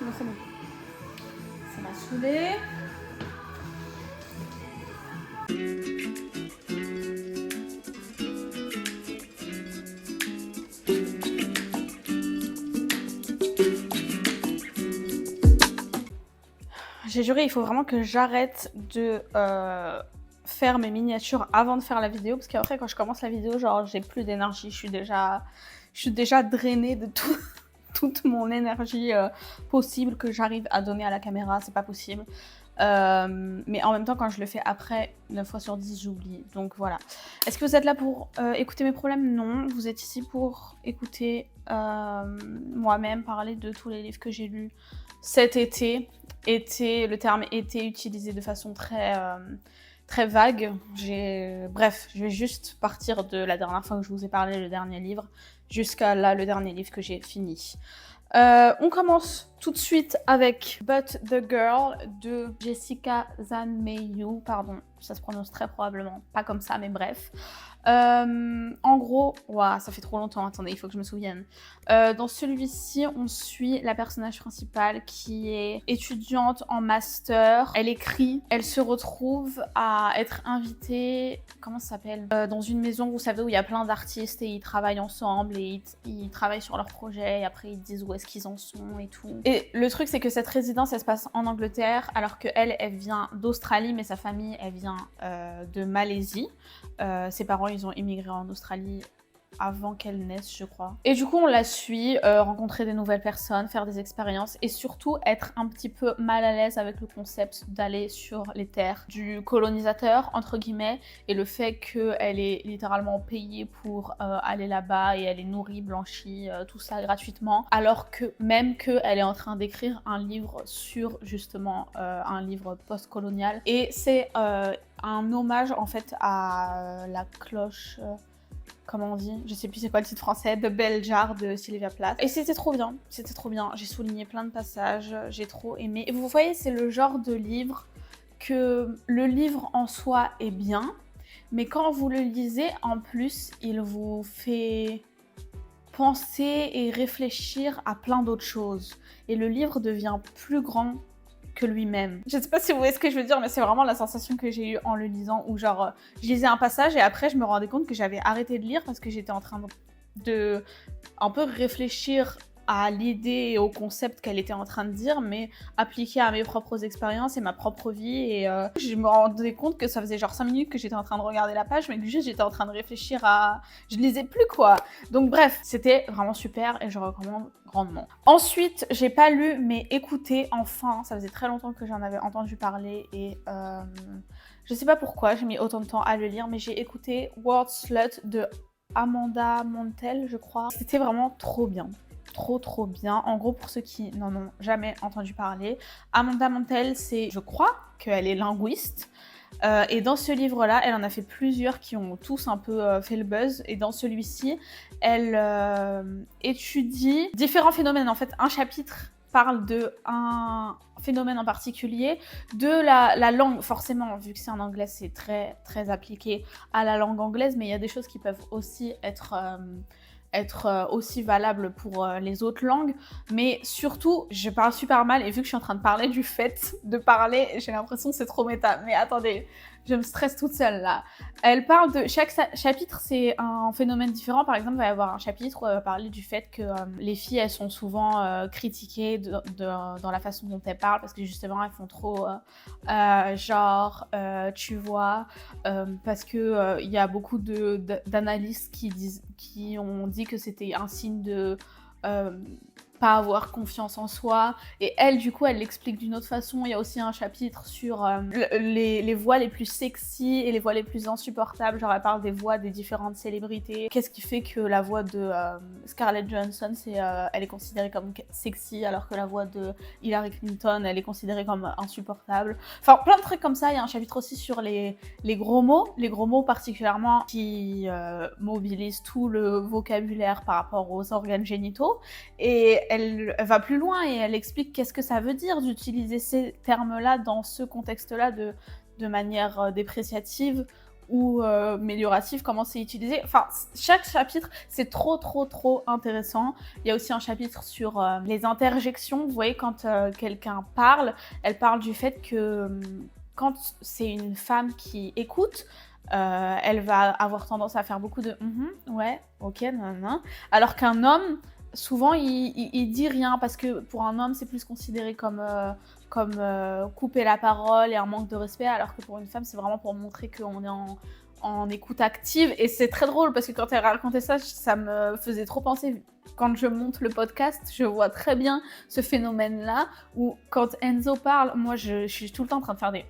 Non, c'est bon. Ça m'a saoulée. J'ai juré, il faut vraiment que j'arrête de faire mes miniatures avant de faire la vidéo, parce qu'après quand je commence la vidéo, genre j'ai plus d'énergie, je suis déjà drainée de toute mon énergie possible que j'arrive à donner à la caméra, c'est pas possible. Mais en même temps, quand je le fais après, 9 fois sur 10, j'oublie. Donc voilà. Est-ce que vous êtes là pour écouter mes problèmes? Non. Vous êtes ici pour écouter moi-même parler de tous les livres que j'ai lus cet été. Le terme été utilisé de façon très vague. Bref, je vais juste partir de la dernière fois que je vous ai parlé, le dernier livre, jusqu'à là, le dernier livre que j'ai fini. On commence tout de suite avec But the Girl de Jessica Zanmeyu. Pardon, ça se prononce très probablement pas comme ça, mais bref. En gros, ouah, ça fait trop longtemps, attendez, il faut que je me souvienne. Dans celui-ci, on suit la personnage principale qui est étudiante en master. Elle écrit, elle se retrouve à être invitée, comment ça s'appelle, dans une maison, vous savez, où il y a plein d'artistes et ils travaillent ensemble et ils travaillent sur leurs projets et après ils disent où est-ce qu'ils en sont et tout. Et le truc, c'est que cette résidence, elle se passe en Angleterre alors qu'elle, elle vient d'Australie, mais sa famille, elle vient de Malaisie. Ses parents, ils ont immigré en Australie avant qu'elle naisse, je crois. Et du coup, on la suit, rencontrer des nouvelles personnes, faire des expériences et surtout être un petit peu mal à l'aise avec le concept d'aller sur les terres du colonisateur, entre guillemets, et le fait qu'elle est littéralement payée pour aller là-bas et elle est nourrie, blanchie, tout ça gratuitement, alors que même qu'elle est en train d'écrire un livre sur justement un livre post-colonial. Et c'est un hommage en fait à la cloche... comment on dit, je sais plus c'est quoi le titre français, de Bell Jar de Sylvia Plath. Et c'était trop bien, j'ai souligné plein de passages, j'ai trop aimé. Et vous voyez, c'est le genre de livre que le livre en soi est bien, mais quand vous le lisez, en plus, il vous fait penser et réfléchir à plein d'autres choses. Et le livre devient plus grand que lui-même. Je sais pas si vous voyez ce que je veux dire, mais c'est vraiment la sensation que j'ai eue en le lisant, où genre, je lisais un passage et après je me rendais compte que j'avais arrêté de lire parce que j'étais en train de un peu réfléchir à l'idée et au concept qu'elle était en train de dire, mais appliqué à mes propres expériences et ma propre vie. Et je me rendais compte que ça faisait genre 5 minutes que j'étais en train de regarder la page, mais que juste j'étais en train de réfléchir à... Je lisais plus, quoi. Donc bref, c'était vraiment super et je recommande grandement. Ensuite, j'ai pas lu, mais écouté, enfin, ça faisait très longtemps que j'en avais entendu parler et... je sais pas pourquoi j'ai mis autant de temps à le lire, mais j'ai écouté Word Slut de Amanda Montell, je crois. C'était vraiment trop bien. Trop bien. En gros, pour ceux qui n'en ont jamais entendu parler, Amanda Montell, je crois qu'elle est linguiste. Et dans ce livre-là, elle en a fait plusieurs qui ont tous un peu fait le buzz. Et dans celui-ci, elle étudie différents phénomènes. En fait, un chapitre parle d'un phénomène en particulier, de la langue, forcément, vu que c'est en anglais, c'est très appliqué à la langue anglaise, mais il y a des choses qui peuvent aussi être aussi valable pour les autres langues, mais surtout, je parle super mal et vu que je suis en train de parler du fait de parler, j'ai l'impression que c'est trop méta. Mais attendez, je me stresse toute seule là. Elle parle de... Chaque chapitre, c'est un phénomène différent. Par exemple, il va y avoir un chapitre où elle va parler du fait que les filles, elles sont souvent critiquées dans la façon dont elles parlent parce que justement, elles font trop tu vois, parce que il y a beaucoup d'analystes qui ont dit que c'était un signe de pas avoir confiance en soi. Et elle, du coup, elle l'explique d'une autre façon. Il y a aussi un chapitre sur les voix les plus sexy et les voix les plus insupportables. Genre, elle parle des voix des différentes célébrités. Qu'est-ce qui fait que la voix de Scarlett Johansson, elle est considérée comme sexy, alors que la voix de Hillary Clinton, elle est considérée comme insupportable. Enfin, plein de trucs comme ça. Il y a un chapitre aussi sur les gros mots particulièrement qui mobilisent tout le vocabulaire par rapport aux organes génitaux. Et elle va plus loin et elle explique qu'est-ce que ça veut dire d'utiliser ces termes-là dans ce contexte-là de manière dépréciative ou amélioratif, comment c'est utilisé. Enfin, chaque chapitre, c'est trop intéressant. Il y a aussi un chapitre sur les interjections. Vous voyez, quand quelqu'un parle, elle parle du fait que quand c'est une femme qui écoute, elle va avoir tendance à faire beaucoup de ouais, ok, non. Alors qu'un homme, souvent, il dit rien parce que pour un homme, c'est plus considéré comme couper la parole et un manque de respect, alors que pour une femme, c'est vraiment pour montrer qu'on est en écoute active. Et c'est très drôle parce que quand elle racontait ça, ça me faisait trop penser. Quand je monte le podcast, je vois très bien ce phénomène-là où quand Enzo parle, moi, je suis tout le temps en train de faire des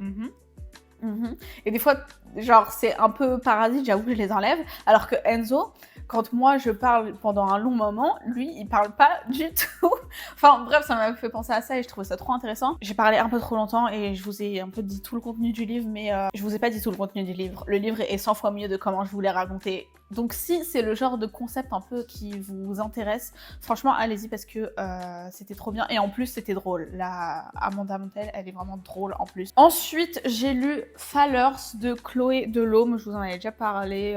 et des fois, genre, c'est un peu parasite, j'avoue que je les enlève. Alors que Enzo, quand moi je parle pendant un long moment, lui, il parle pas du tout. Enfin, bref, ça m'a fait penser à ça et je trouvais ça trop intéressant. J'ai parlé un peu trop longtemps et je vous ai un peu dit tout le contenu du livre, mais je vous ai pas dit tout le contenu du livre. Le livre est 100 fois mieux de comment je voulais raconter. Donc si c'est le genre de concept un peu qui vous intéresse, franchement, allez-y parce que c'était trop bien. Et en plus, c'était drôle. La Amanda Montel, elle est vraiment drôle en plus. Ensuite, j'ai lu Fallers de Chloé Delhomme. Je vous en avais déjà parlé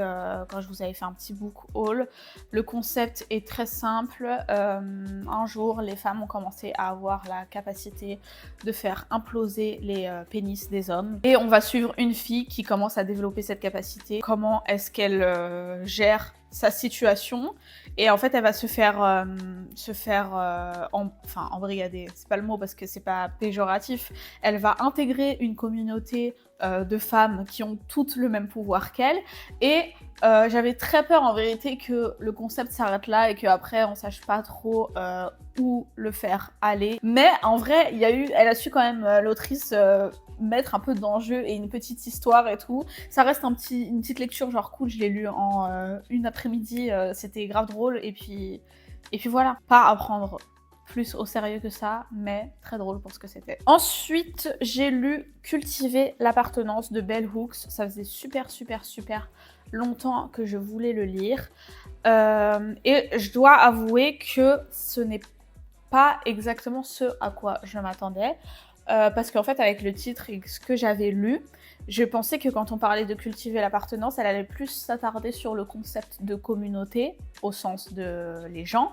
quand je vous avais fait un petit book haul. Le concept est très simple. Un jour, les femmes ont commencé à avoir la capacité de faire imploser les pénis des hommes. Et on va suivre une fille qui commence à développer cette capacité. Comment est-ce qu'elle gère sa situation, et en fait elle va se faire embrigader, c'est pas le mot parce que c'est pas péjoratif, elle va intégrer une communauté de femmes qui ont toutes le même pouvoir qu'elle, et j'avais très peur en vérité que le concept s'arrête là et qu'après on sache pas trop où le faire aller, mais en vrai elle a su quand même, l'autrice, mettre un peu d'enjeu et une petite histoire et tout. Ça reste une petite lecture genre cool, je l'ai lu en une après-midi, c'était grave drôle et puis voilà, pas à prendre plus au sérieux que ça, mais très drôle pour ce que c'était. Ensuite, j'ai lu Cultiver l'appartenance de Bell Hooks. Ça faisait super longtemps que je voulais le lire. Et je dois avouer que ce n'est pas exactement ce à quoi je m'attendais. Parce qu'en fait, avec le titre et ce que j'avais lu, je pensais que quand on parlait de cultiver l'appartenance, elle allait plus s'attarder sur le concept de communauté, au sens de les gens,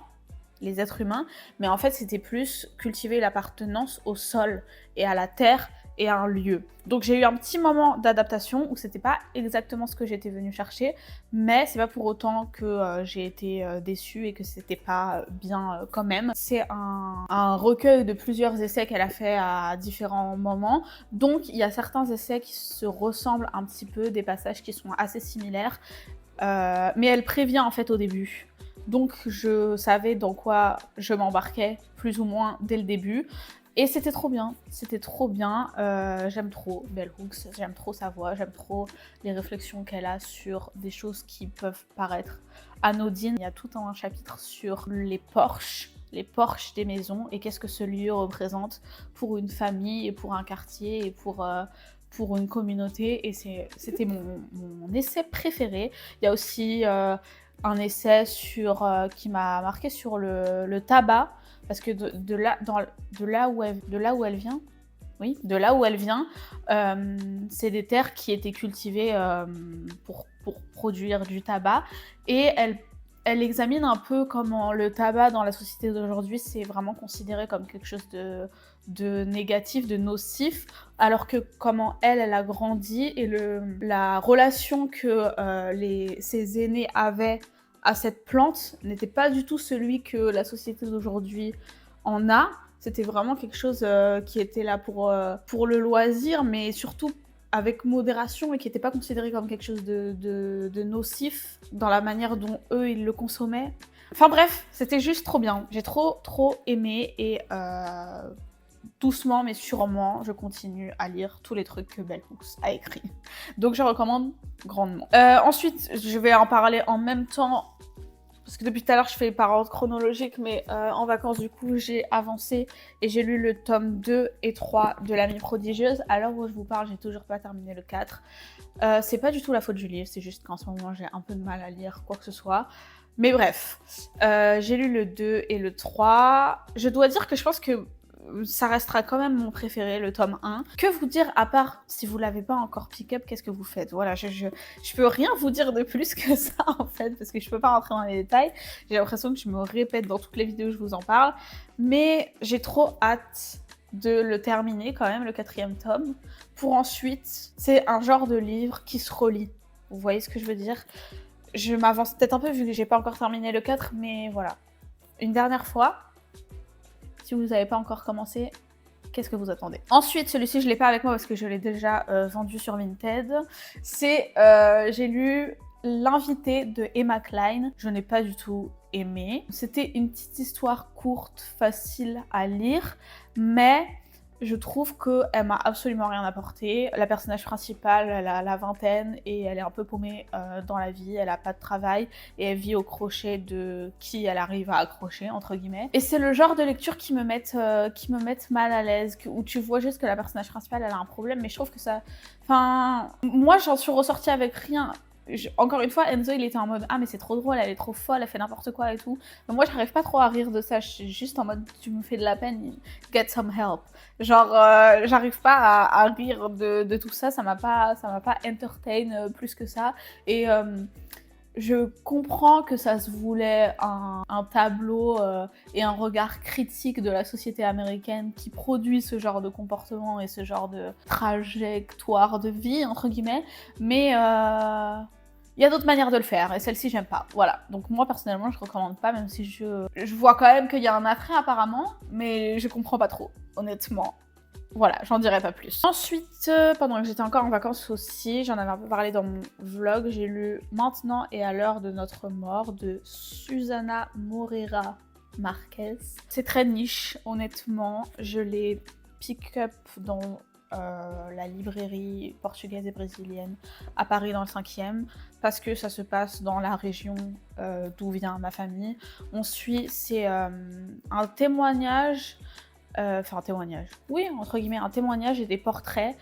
les êtres humains, mais en fait, c'était plus cultiver l'appartenance au sol et à la terre et à un lieu. Donc j'ai eu un petit moment d'adaptation où c'était pas exactement ce que j'étais venue chercher, mais c'est pas pour autant que j'ai été déçue et que c'était pas bien quand même. C'est un recueil de plusieurs essais qu'elle a fait à différents moments, donc il y a certains essais qui se ressemblent un petit peu, des passages qui sont assez similaires, mais elle prévient en fait au début. Donc je savais dans quoi je m'embarquais plus ou moins dès le début. Et c'était trop bien, j'aime trop Bell Hooks, j'aime trop sa voix, j'aime trop les réflexions qu'elle a sur des choses qui peuvent paraître anodines. Il y a tout un chapitre sur les porches des maisons et qu'est-ce que ce lieu représente pour une famille et pour un quartier et pour une communauté, et c'était mon essai préféré. Il y a aussi un essai qui m'a marqué sur le tabac, parce que de là où elle vient, c'est des terres qui étaient cultivées pour produire du tabac, et elle examine un peu comment le tabac dans la société d'aujourd'hui, c'est vraiment considéré comme quelque chose de négatif, de nocif, alors que comment elle a grandi et la relation que ses aînés avaient à cette plante n'était pas du tout celui que la société d'aujourd'hui en a. C'était vraiment quelque chose qui était là pour le loisir, mais surtout avec modération, et qui n'était pas considéré comme quelque chose de nocif dans la manière dont eux, ils le consommaient. Enfin bref, c'était juste trop bien. J'ai trop aimé, et doucement mais sûrement, je continue à lire tous les trucs que Bell Hooks a écrits. Donc je recommande grandement. Ensuite, je vais en parler en même temps, parce que depuis tout à l'heure je fais par ordre chronologique, mais en vacances du coup j'ai avancé et j'ai lu le tome 2 et 3 de L'Amie prodigieuse. À l'heure où je vous parle, j'ai toujours pas terminé le 4. C'est pas du tout la faute du livre, c'est juste qu'en ce moment j'ai un peu de mal à lire quoi que ce soit. Mais bref, j'ai lu le 2 et le 3. Je dois dire que je pense que ça restera quand même mon préféré, le tome 1. Que vous dire, à part, si vous l'avez pas encore pick up, qu'est-ce que vous faites? Voilà, je peux rien vous dire de plus que ça, en fait, parce que je peux pas rentrer dans les détails. J'ai l'impression que je me répète dans toutes les vidéos où je vous en parle. Mais j'ai trop hâte de le terminer, quand même, le 4e tome. Pour ensuite, c'est un genre de livre qui se relit. Vous voyez ce que je veux dire? Je m'avance peut-être un peu, vu que j'ai pas encore terminé le 4, mais voilà. Une dernière fois, si vous n'avez pas encore commencé, qu'est-ce que vous attendez? Ensuite, celui-ci, je ne l'ai pas avec moi parce que je l'ai déjà vendu sur Vinted. C'est, j'ai lu L'invité de Emma Cline. Je n'ai pas du tout aimé. C'était une petite histoire courte, facile à lire, mais je trouve qu'elle m'a absolument rien apporté. La personnage principale, elle a la vingtaine et elle est un peu paumée dans la vie. Elle n'a pas de travail et elle vit au crochet de qui elle arrive à accrocher, entre guillemets. Et c'est le genre de lecture qui me met mal à l'aise, où tu vois juste que la personnage principale, elle a un problème, mais je trouve que ça... Enfin, moi, j'en suis ressortie avec rien. Encore une fois, Enzo, il était en mode « Ah, mais c'est trop drôle, elle est trop folle, elle fait n'importe quoi et tout. » Mais moi, j'arrive pas trop à rire de ça. Je suis juste en mode « Tu me fais de la peine, get some help. » Genre, j'arrive pas à rire de tout ça. Ça m'a pas entertain plus que ça. Et je comprends que ça se voulait un tableau et un regard critique de la société américaine qui produit ce genre de comportement et ce genre de trajectoire de vie, entre guillemets. Mais il y a d'autres manières de le faire, et celle-ci, j'aime pas. Voilà. Donc moi, personnellement, je recommande pas, même si je vois quand même qu'il y a un attrait, apparemment, mais je comprends pas trop, honnêtement. Voilà, j'en dirai pas plus. Ensuite, pendant que j'étais encore en vacances aussi, j'en avais un peu parlé dans mon vlog, j'ai lu Maintenant et à l'heure de notre mort de Susana Moreira Marquez. C'est très niche, honnêtement. Je l'ai pick up dans la librairie portugaise et brésilienne à Paris dans le 5e, parce que ça se passe dans la région d'où vient ma famille. On suit, c'est un témoignage, enfin un témoignage, oui, entre guillemets, un témoignage et des portraits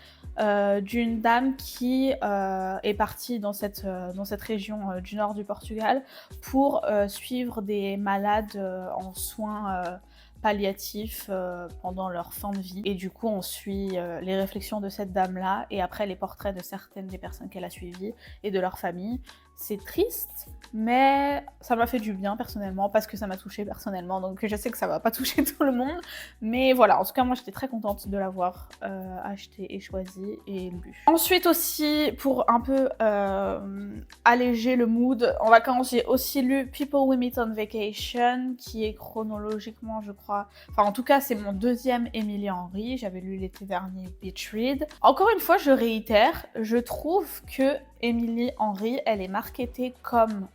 d'une dame qui est partie dans cette région du nord du Portugal pour suivre des malades en soins palliatifs pendant leur fin de vie. Et du coup, on suit les réflexions de cette dame-là et après les portraits de certaines des personnes qu'elle a suivies et de leur famille. C'est triste, mais ça m'a fait du bien personnellement parce que ça m'a touchée personnellement. Donc je sais que ça va pas toucher tout le monde, mais voilà, en tout cas moi j'étais très contente de l'avoir acheté et choisi et lu. Ensuite aussi, pour un peu alléger le mood, en vacances j'ai aussi lu People We Meet on Vacation, qui est chronologiquement, je crois, enfin en tout cas c'est mon 2e Emily Henry. J'avais lu l'été dernier Beach Read. Encore une fois, je réitère, je trouve que Emily Henry, elle est marketée comme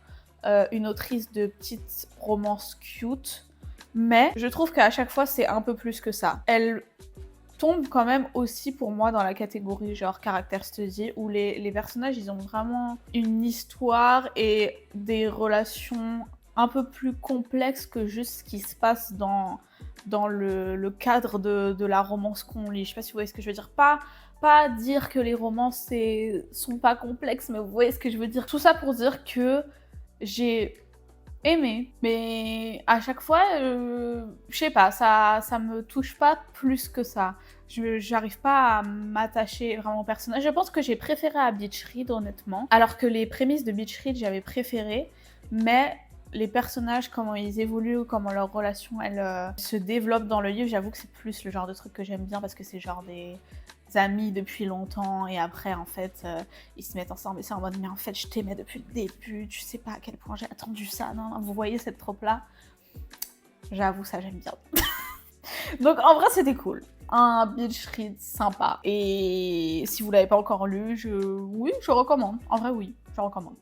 une autrice de petites romances cute, mais je trouve qu'à chaque fois c'est un peu plus que ça. Elle tombe quand même aussi pour moi dans la catégorie genre character study, où les personnages ils ont vraiment une histoire et des relations un peu plus complexes que juste ce qui se passe dans le cadre de la romance qu'on lit. Je sais pas si vous voyez ce que je veux dire. Pas dire que les romances sont pas complexes, mais vous voyez ce que je veux dire. Tout ça pour dire que j'ai aimé, mais à chaque fois, je sais pas, ça me touche pas plus que ça. J'arrive pas à m'attacher vraiment au personnage. Je pense que j'ai préféré à Beach Read, honnêtement, alors que les prémices de Beach Read, j'avais préféré, mais les personnages, comment ils évoluent, comment leur relation elle se développe dans le livre, j'avoue que c'est plus le genre de truc que j'aime bien parce que c'est genre des amis depuis longtemps et après en fait ils se mettent ensemble et c'est en mode mais en fait je t'aimais depuis le début, tu sais pas à quel point j'ai attendu ça, non, vous voyez cette trope là, j'avoue ça j'aime bien. Donc en vrai c'était cool, un beach read sympa et si vous l'avez pas encore lu, oui je recommande, en vrai oui je recommande.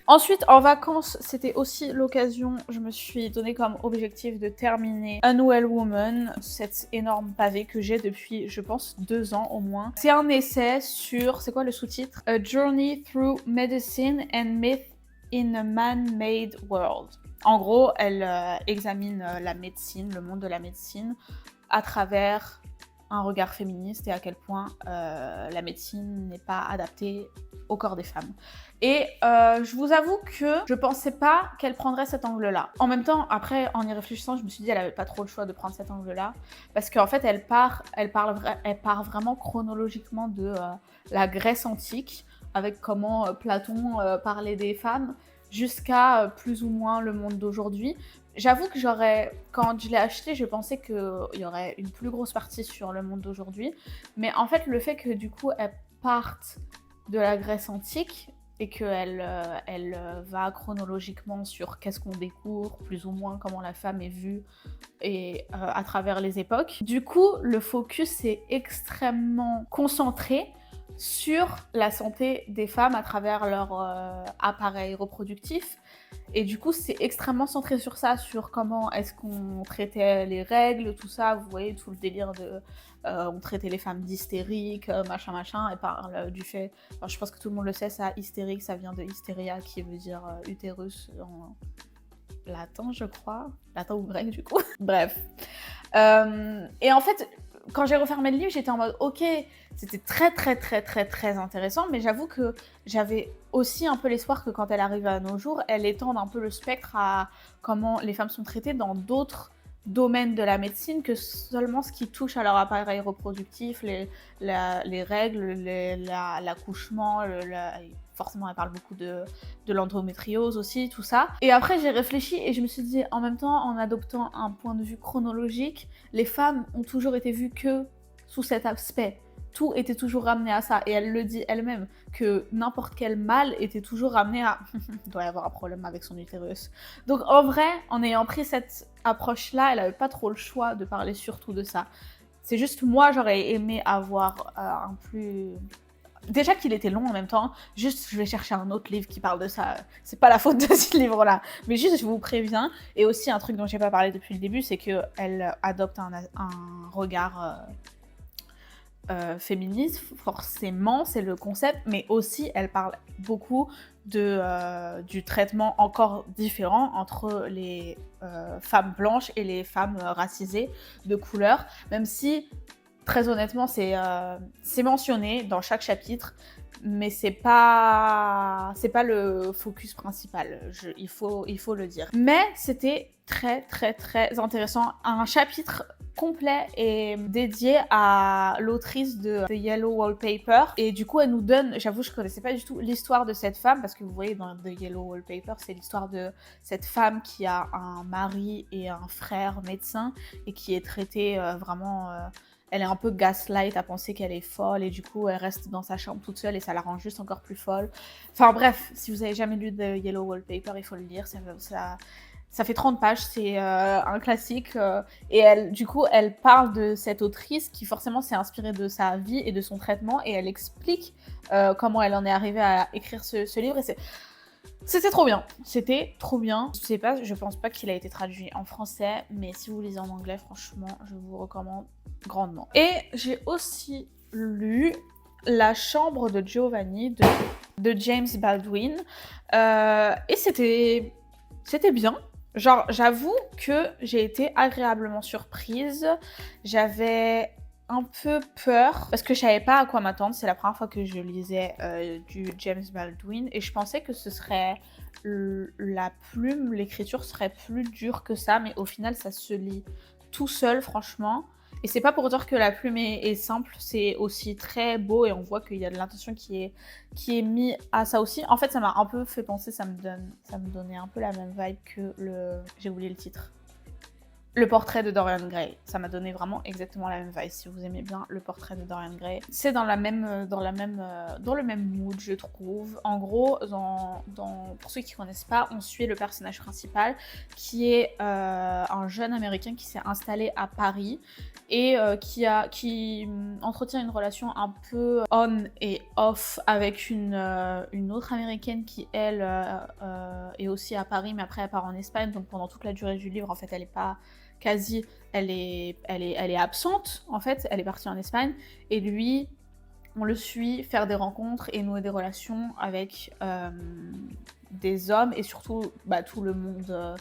Ensuite, en vacances, c'était aussi l'occasion, je me suis donné comme objectif de terminer Unwell Woman, cet énorme pavé que j'ai depuis, je pense, 2 ans au moins. C'est un essai sur, c'est quoi le sous-titre? A Journey Through Medicine and Myth in a Man-Made World. En gros, elle examine la médecine, le monde de la médecine, à travers un regard féministe et à quel point la médecine n'est pas adaptée au corps des femmes. Et je vous avoue que je pensais pas qu'elle prendrait cet angle-là. En même temps, après, en y réfléchissant, je me suis dit elle avait pas trop le choix de prendre cet angle-là, parce qu'en fait, elle part vraiment chronologiquement de la Grèce antique, avec comment Platon parlait des femmes, jusqu'à plus ou moins le monde d'aujourd'hui. J'avoue que quand je l'ai acheté, je pensais qu'il y aurait une plus grosse partie sur le monde d'aujourd'hui, mais en fait, le fait que du coup, elle parte de la Grèce antique et qu'elle va chronologiquement sur qu'est-ce qu'on découvre, plus ou moins comment la femme est vue et à travers les époques. Du coup, le focus est extrêmement concentré sur la santé des femmes à travers leur appareil reproductif. Et du coup, c'est extrêmement centré sur ça, sur comment est-ce qu'on traitait les règles, tout ça. Vous voyez, tout le délire de... on traitait les femmes d'hystériques, machin. Elle parle du fait... Enfin, je pense que tout le monde le sait, ça, hystérique, ça vient de hystéria, qui veut dire utérus en latin, je crois. Latin ou grec, du coup. Bref. Et en fait, quand j'ai refermé le livre, j'étais en mode, ok, c'était très intéressant, mais j'avoue que j'avais aussi un peu l'espoir que quand elle arrive à nos jours, elle étende un peu le spectre à comment les femmes sont traitées dans d'autres domaines de la médecine que seulement ce qui touche à leur appareil reproductif, les règles, l'accouchement, forcément elle parle beaucoup de l'endométriose aussi, tout ça. Et après j'ai réfléchi et je me suis dit, en même temps, en adoptant un point de vue chronologique, les femmes ont toujours été vues que sous cet aspect. Tout était toujours ramené à ça. Et elle le dit elle-même, que n'importe quel mal était toujours ramené à il doit y avoir un problème avec son utérus. Donc en vrai, en ayant pris cette approche-là, elle avait pas trop le choix de parler surtout de ça. C'est juste moi, j'aurais aimé avoir un plus... Déjà qu'il était long en même temps, juste je vais chercher un autre livre qui parle de ça. C'est pas la faute de ce livre-là. Mais juste, je vous préviens. Et aussi, un truc dont j'ai pas parlé depuis le début, c'est qu'elle adopte un regard... féministe, forcément, c'est le concept, mais aussi elle parle beaucoup du traitement encore différent entre les femmes blanches et les femmes racisées de couleur, même si, très honnêtement, c'est mentionné dans chaque chapitre, mais c'est pas le focus principal, il faut le dire. Mais c'était très intéressant. Un chapitre complet est dédié à l'autrice de The Yellow Wallpaper. Et du coup, elle nous donne, j'avoue, je connaissais pas du tout l'histoire de cette femme, parce que vous voyez, dans The Yellow Wallpaper, c'est l'histoire de cette femme qui a un mari et un frère médecin, et qui est traitée vraiment... elle est un peu gaslight à penser qu'elle est folle, et du coup, elle reste dans sa chambre toute seule, et ça la rend juste encore plus folle. Enfin bref, si vous avez jamais lu The Yellow Wallpaper, il faut le lire, ça fait 30 pages, c'est un classique. Et du coup, elle parle de cette autrice qui forcément s'est inspirée de sa vie et de son traitement, et elle explique comment elle en est arrivée à écrire ce livre. Et c'était trop bien. C'était trop bien. Je pense pas qu'il a été traduit en français, mais si vous lisez en anglais, franchement, je vous recommande grandement. Et j'ai aussi lu La chambre de Giovanni de James Baldwin. Et c'était bien. Genre, j'avoue que j'ai été agréablement surprise. J'avais un peu peur parce que je savais pas à quoi m'attendre. C'est la première fois que je lisais du James Baldwin et je pensais que ce serait la plume, l'écriture serait plus dure que ça, mais au final, ça se lit tout seul, franchement. Et c'est pas pour dire que la plume est simple, c'est aussi très beau et on voit qu'il y a de l'intention qui est mis à ça aussi. En fait, ça m'a un peu fait penser, ça me donnait un peu la même vibe que j'ai oublié le titre. Le portrait de Dorian Gray. Ça m'a donné vraiment exactement la même vibe. Si vous aimez bien le portrait de Dorian Gray, c'est dans le même mood, je trouve. En gros, pour ceux qui connaissent pas, on suit le personnage principal qui est un jeune américain qui s'est installé à Paris et qui entretient une relation un peu on et off avec une autre américaine qui elle est aussi à Paris, mais après elle part en Espagne. Donc pendant toute la durée du livre, en fait, elle est pas quasi, elle est absente, en fait, elle est partie en Espagne, et lui, on le suit faire des rencontres et nouer des relations avec des hommes, et surtout tout le monde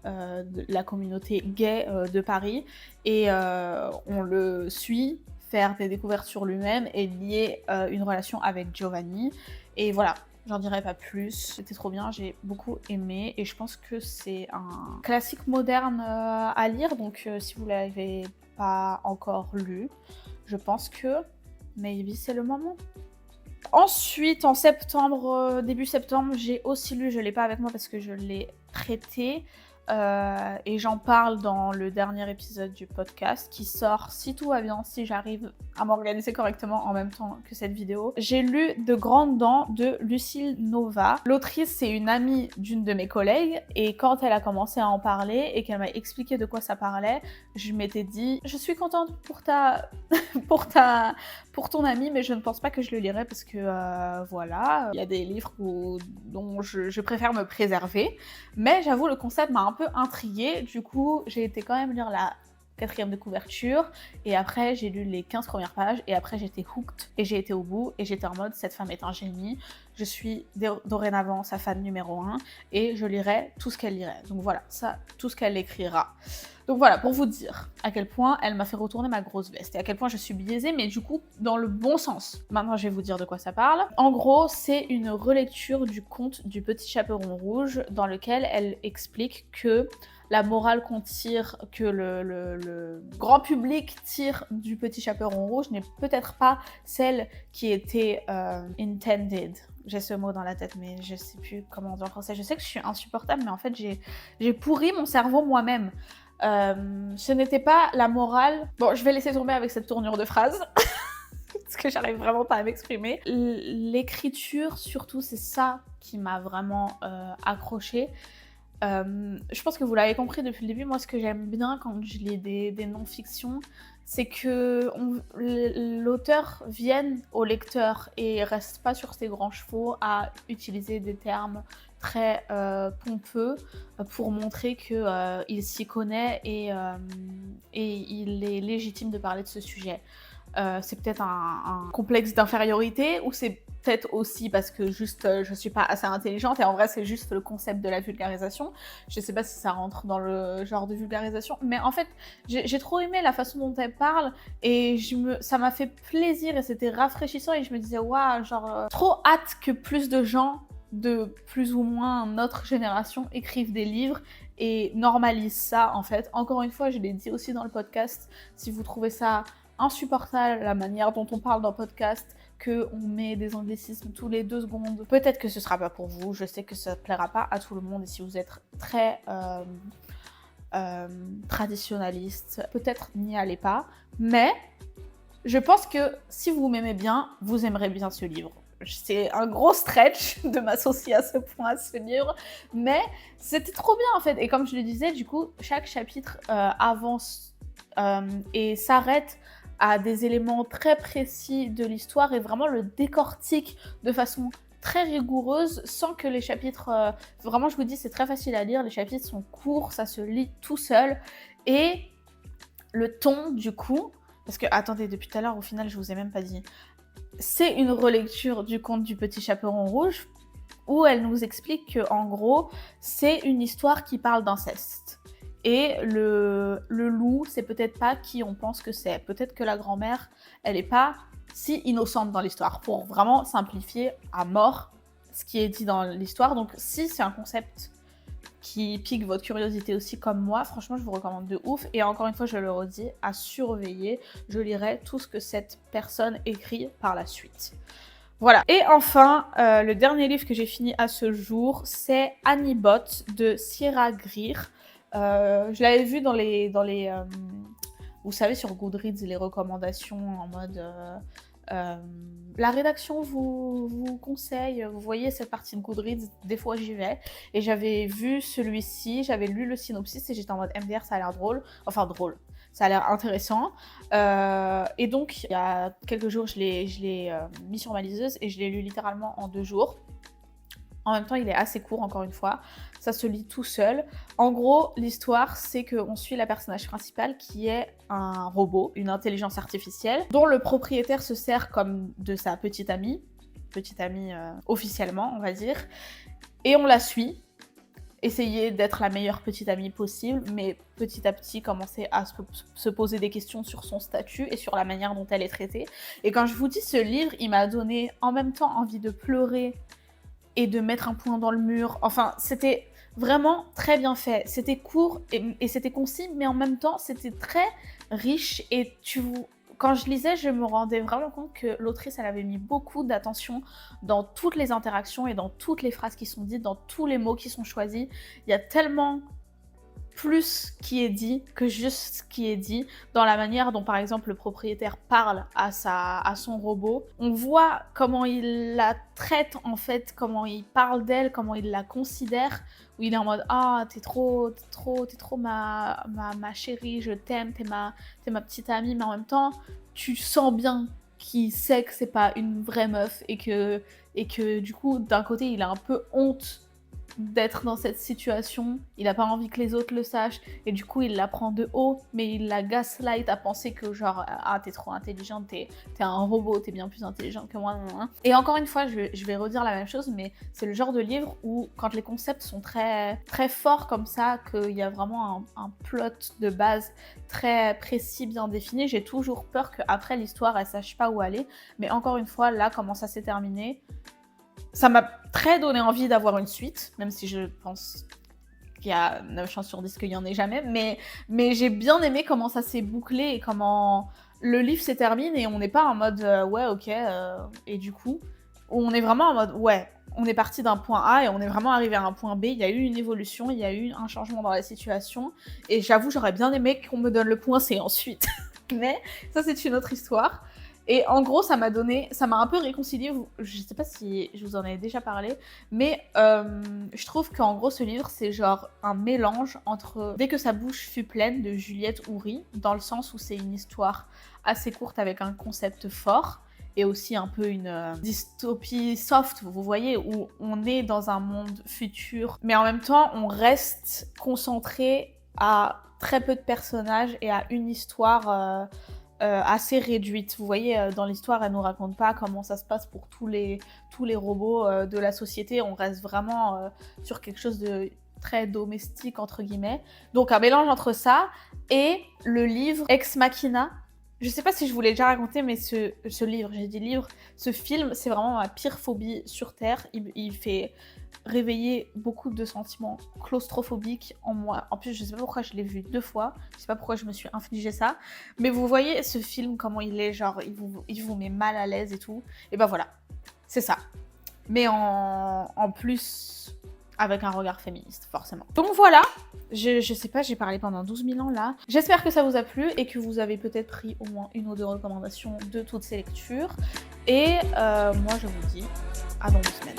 de la communauté gay de Paris. Et on le suit faire des découvertes sur lui-même et lier une relation avec Giovanni. Et voilà, j'en dirai pas plus. C'était trop bien, j'ai beaucoup aimé. Et je pense que c'est un classique moderne à lire. Donc si vous l'avez pas encore lu, je pense que maybe c'est le moment. Ensuite, en septembre, début septembre, j'ai aussi lu, je l'ai pas avec moi parce que je l'ai prêté, et j'en parle dans le dernier épisode du podcast qui sort, si tout va bien, si j'arrive à m'organiser correctement en même temps que cette vidéo. J'ai lu De Grandes Dents de Lucille Nova. L'autrice, c'est une amie d'une de mes collègues, et quand elle a commencé à en parler et qu'elle m'a expliqué de quoi ça parlait, je m'étais dit, je suis contente pour pour ton amie, mais je ne pense pas que je le lirai parce que voilà, il y a des livres dont je préfère me préserver. Mais j'avoue, le concept m'a un peu intriguée. Du coup, j'ai été quand même lire la 4e de couverture, et après j'ai lu les 15 premières pages, et après j'étais hooked, et j'ai été au bout, et j'étais en mode, cette femme est un génie, je suis dorénavant sa fan numéro 1, et je lirai tout ce qu'elle lirait. Donc voilà, ça, tout ce qu'elle écrira. Donc voilà, pour vous dire à quel point elle m'a fait retourner ma grosse veste, et à quel point je suis biaisée, mais du coup, dans le bon sens. Maintenant, je vais vous dire de quoi ça parle. En gros, c'est une relecture du conte du Petit Chaperon Rouge, dans lequel elle explique que la morale qu'on tire, que le grand public tire du Petit Chaperon Rouge n'est peut-être pas celle qui était intended. J'ai ce mot dans la tête, mais je sais plus comment on dit en français. Je sais que je suis insupportable, mais en fait, j'ai pourri mon cerveau moi-même. Ce n'était pas la morale... Bon, je vais laisser tomber avec cette tournure de phrase, parce que j'arrive vraiment pas à m'exprimer. L'écriture, surtout, c'est ça qui m'a vraiment accrochée. Je pense que vous l'avez compris depuis le début, moi ce que j'aime bien quand je lis des non-fictions, c'est que l'auteur vienne au lecteur et reste pas sur ses grands chevaux à utiliser des termes très pompeux pour montrer qu'il s'y connaît et il est légitime de parler de ce sujet. C'est peut-être un complexe d'infériorité, ou c'est peut-être aussi parce que juste je suis pas assez intelligente, et en vrai c'est juste le concept de la vulgarisation. Je sais pas si ça rentre dans le genre de vulgarisation, mais en fait j'ai trop aimé la façon dont elle parle, et ça m'a fait plaisir et c'était rafraîchissant, et je me disais waouh, genre trop hâte que plus de gens de plus ou moins notre génération écrivent des livres et normalisent ça en fait. Encore une fois, je l'ai dit aussi dans le podcast, si vous trouvez ça insupportable la manière dont on parle dans le podcast, qu'on met des anglicismes tous les 2 secondes, peut-être que ce sera pas pour vous. Je sais que ça plaira pas à tout le monde, et si vous êtes très traditionnaliste, peut-être n'y allez pas, mais je pense que si vous m'aimez bien, vous aimerez bien ce livre. C'est un gros stretch de m'associer à ce point à ce livre, mais c'était trop bien en fait. Et comme je le disais, du coup, chaque chapitre avance et s'arrête à des éléments très précis de l'histoire, et vraiment le décortique de façon très rigoureuse, sans que les chapitres... vraiment, je vous dis, c'est très facile à lire, les chapitres sont courts, ça se lit tout seul, et le ton, du coup... Parce que, attendez, depuis tout à l'heure, au final, je vous ai même pas dit... C'est une relecture du conte du Petit Chaperon Rouge, où elle nous explique que, en gros, c'est une histoire qui parle d'inceste. Et le loup, c'est peut-être pas qui on pense que c'est. Peut-être que la grand-mère, elle est pas si innocente dans l'histoire, pour vraiment simplifier à mort ce qui est dit dans l'histoire. Donc si c'est un concept qui pique votre curiosité aussi comme moi, franchement je vous recommande de ouf. Et encore une fois, je le redis, à surveiller, je lirai tout ce que cette personne écrit par la suite. Voilà. Et enfin, le dernier livre que j'ai fini à ce jour, c'est Annie Bot de Sierra Greer. Je l'avais vu dans les vous savez, sur Goodreads, les recommandations en mode la rédaction vous conseille, vous voyez cette partie de Goodreads, des fois j'y vais, et j'avais vu celui-ci, j'avais lu le synopsis et j'étais en mode MDR, ça a l'air drôle, enfin drôle, ça a l'air intéressant, et donc il y a quelques jours je l'ai mis sur ma liseuse et je l'ai lu littéralement en 2 jours. En même temps, il est assez court, encore une fois. Ça se lit tout seul. En gros, l'histoire, c'est qu'on suit la personnage principale qui est un robot, une intelligence artificielle, dont le propriétaire se sert comme de sa petite amie officiellement, on va dire. Et on la suit. essayer d'être la meilleure petite amie possible, mais petit à petit commencer à se poser des questions sur son statut et sur la manière dont elle est traitée. Et quand je vous dis ce livre, il m'a donné en même temps envie de pleurer et de mettre un point dans le mur. Enfin, c'était vraiment très bien fait. C'était court et c'était concis, mais en même temps, c'était très riche. Et quand je lisais, je me rendais vraiment compte que l'autrice, elle avait mis beaucoup d'attention dans toutes les interactions et dans toutes les phrases qui sont dites, dans tous les mots qui sont choisis. Il y a tellement plus qui est dit que juste ce qui est dit, dans la manière dont par exemple le propriétaire parle à son robot. On voit comment il la traite en fait, comment il parle d'elle, comment il la considère, où il est en mode « Ah, t'es trop ma chérie, je t'aime, t'es ma petite amie », mais en même temps, tu sens bien qu'il sait que c'est pas une vraie meuf et que du coup, d'un côté, il a un peu honte d'être dans cette situation, il a pas envie que les autres le sachent, et du coup il la prend de haut, mais il la gaslight à penser que genre « Ah, t'es trop intelligente, t'es un robot, t'es bien plus intelligente que moi. » Et encore une fois, je vais redire la même chose, mais c'est le genre de livre où quand les concepts sont très, très forts comme ça, qu'il y a vraiment un plot de base très précis, bien défini, j'ai toujours peur qu'après l'histoire elle sache pas où aller, mais encore une fois, là, comment ça s'est terminé, ça m'a très donné envie d'avoir une suite, même si je pense qu'il y a 9 chances sur 10 qu'il n'y en ait jamais, mais j'ai bien aimé comment ça s'est bouclé et comment le livre s'est terminé et on n'est pas en mode ouais, ok, et du coup, on est vraiment en mode ouais, on est parti d'un point A et on est vraiment arrivé à un point B, il y a eu une évolution, il y a eu un changement dans la situation, et j'avoue, j'aurais bien aimé qu'on me donne le point C ensuite, mais ça c'est une autre histoire. Et en gros, ça m'a un peu réconcilié, je sais pas si je vous en ai déjà parlé, mais je trouve qu'en gros, ce livre, c'est genre un mélange entre Dès que sa bouche fut pleine de Juliette Houry, dans le sens où c'est une histoire assez courte avec un concept fort, et aussi un peu une dystopie soft, vous voyez, où on est dans un monde futur, mais en même temps, on reste concentré à très peu de personnages et à une histoire assez réduite. Vous voyez, dans l'histoire, elle nous raconte pas comment ça se passe pour tous les robots de la société. On reste vraiment sur quelque chose de très domestique, entre guillemets. Donc un mélange entre ça et le livre Ex Machina. Je sais pas si je vous l'ai déjà raconté, mais ce livre, j'ai dit livre, ce film, c'est vraiment ma pire phobie sur Terre. Il fait réveiller beaucoup de sentiments claustrophobiques en moi. En plus, je sais pas pourquoi je l'ai vu 2 fois, je sais pas pourquoi je me suis infligé ça, mais vous voyez ce film, comment il est, genre, il vous met mal à l'aise et tout. Et ben voilà, c'est ça. Mais en plus, avec un regard féministe, forcément. Donc voilà, je sais pas, j'ai parlé pendant 12 000 ans là. J'espère que ça vous a plu et que vous avez peut-être pris au moins 1 ou 2 recommandations de toutes ces lectures. Et moi, je vous dis à dans 2 semaines.